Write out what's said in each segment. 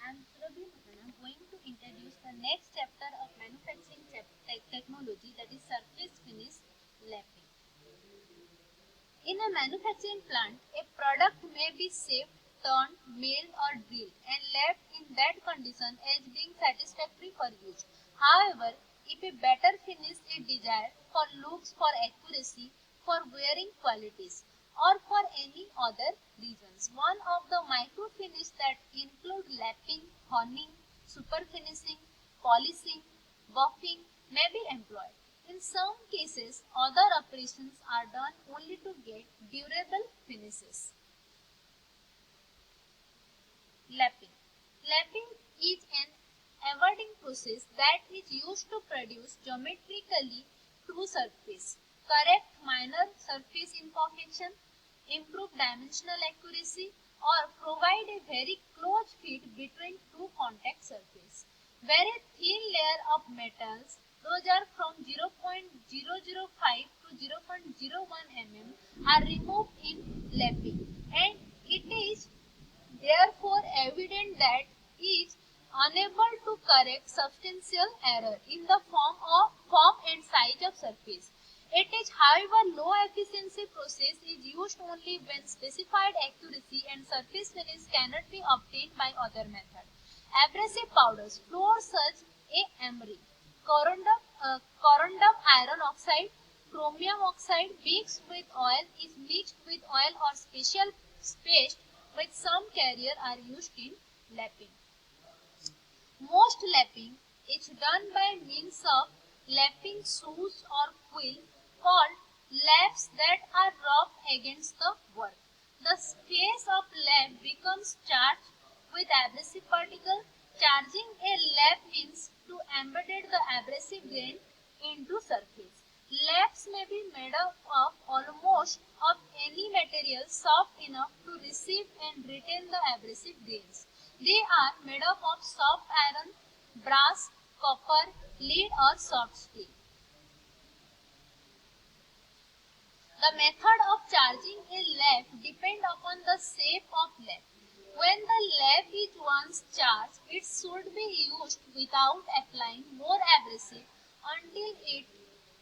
am Surabhi Mahana going to introduce the next chapter of manufacturing technology, that is surface finish lapping. In a manufacturing plant, a product may be shaped, turned, milled or drilled and left in that condition as being satisfactory for use. However, if a better finish is desired for looks, for accuracy, for wearing qualities or for any other reasons, one of the micro finish that include lapping, honing, super finishing, polishing, buffing may be employed. In some cases, other operations are done only to get durable finishes. Lapping. Lapping is an awarding process that is used to produce geometrically true surface, correct minor surface imperfection, improve dimensional accuracy, or provide a very close fit between two contact surfaces. Where a thin layer of metals, those are from 0.005 to 0.01 mm, are removed in lapping, and it is therefore evident that is unable to correct substantial error in the form and size of surface. It is, however, low efficiency process is used only when specified accuracy and surface finish cannot be obtained by other method. Abrasive powders, fluor such a emery, corundum iron oxide, chromium oxide mixed with oil is mixed with oil or special paste with some carrier are used in lapping. Most lapping is done by means of lapping shoes or quill called laps that are rubbed against the work. The face of lap becomes charged with abrasive particle. Charging a lap means to embed the abrasive grain into surface. Laps may be made up of almost of any material soft enough to receive and retain the abrasive grains. They are made up of soft iron, brass, copper, lead or soft steel. The method of charging a lap depends upon the shape of lap. When the lap is once charged, it should be used without applying more abrasive until it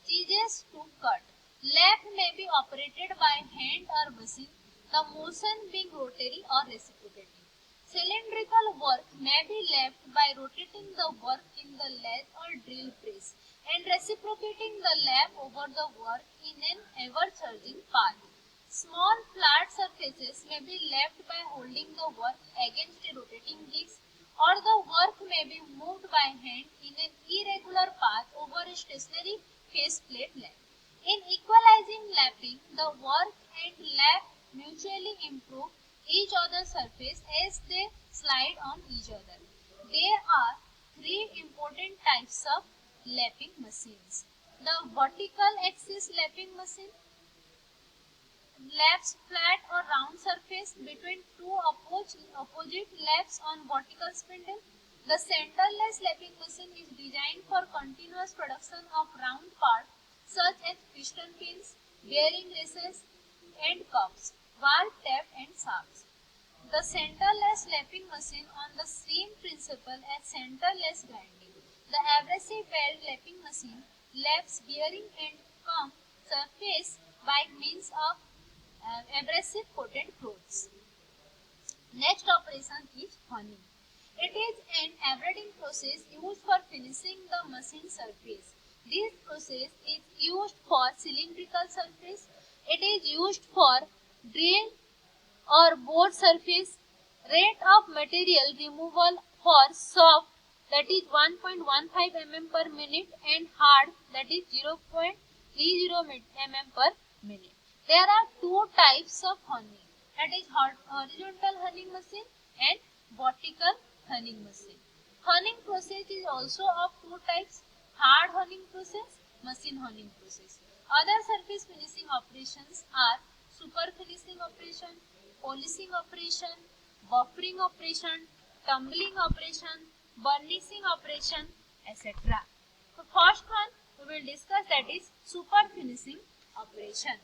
ceases to cut. Lap may be operated by hand or machine, the motion being rotary or reciprocating. Cylindrical work may be lapped by rotating the work in the lathe or drill press and reciprocating the lap over the work in an ever-changing path. Small flat surfaces may be lapped by holding the work against a rotating disc, or the work may be moved by hand in an irregular path over a stationary faceplate lap. In equalizing lapping, the work and lap mutually improve each other's surface as they slide on each other. There are three important types of lapping machines. The vertical axis lapping machine laps flat or round surface between two opposite laps on vertical spindle. The centerless lapping machine is designed for continuous production of round parts such as piston pins, bearing races, and cups, valve tap and shafts. The centerless lapping machine on the same principle as centerless grinding. The abrasive weld lapping machine laps bearing and cump surface by means of abrasive coated cloths. Next operation is honing. It is an abrading process used for finishing the machine surface. This process is used for cylindrical surface. It is used for drill or board surface. Rate of material removal for soft, that is 1.15 mm per minute, and hard, that is 0.30 mm per minute. There are two types of honing, that is horizontal honing machine and vertical honing machine. Honing process is also of two types: hard honing process, machine honing process. Other surface finishing operations are super finishing operation, polishing operation, buffering operation, tumbling operation, burnishing operation, etc. So first one we will discuss, that is super finishing operation.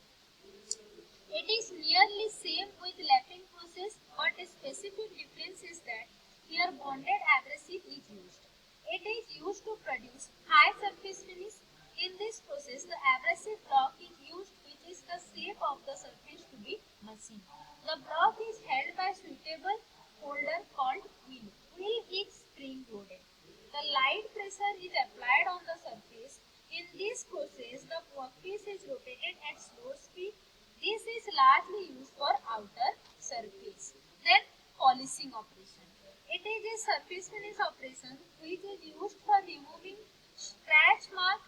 It is nearly same with lapping process, but a specific difference is that here where bonded abrasive is used. It is used to produce high surface finish. In this process, the abrasive block is used, which is the shape of the surface to be machined. The block is held by suitable holder called wheel. Wheel is spring loaded. The light pressure is applied on the surface. In this process, the workpiece is rotated at slow speed. This is largely used for outer surface. Then polishing operation. It is a surface finish operation which is used for removing scratch marks,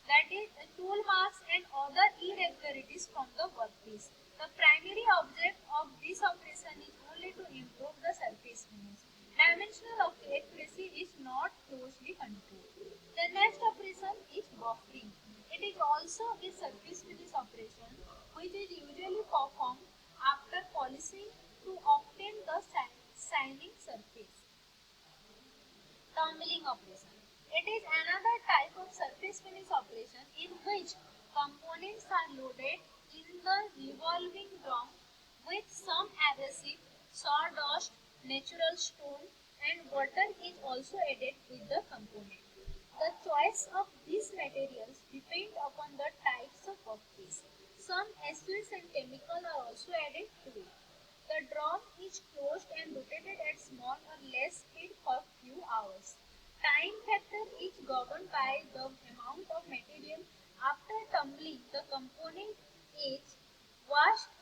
that is tool marks and other irregularities from the workpiece. The primary object of this operation is only to improve the surface finish. Dimensional accuracy is not closely controlled. The next operation is buffering. It is also a surface finish operation which is usually performed after polishing to obtain the shining surface. Tumbling operation. It is another type of surface finish operation in which components are loaded in the revolving drum with some abrasive, sawdust, natural stone and water is also added with the component. The choice of these materials depend upon the types of workpiece. Some acids and chemicals are also added to it. The drum is closed and rotated at small or less speed for few hours. Time factor is governed by the amount of material. After tumbling, the component is washed,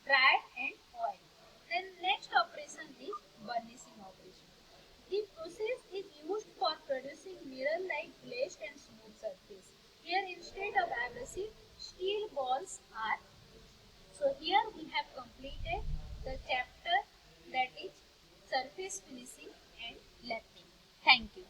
dried and oiled. Then next operation is burnishing operation. The process is used for producing mirror-like glazed and smooth surface. Here instead of abrasive, steel balls are used. So here we have completed the chapter, that is surface finishing and lathing. Thank you.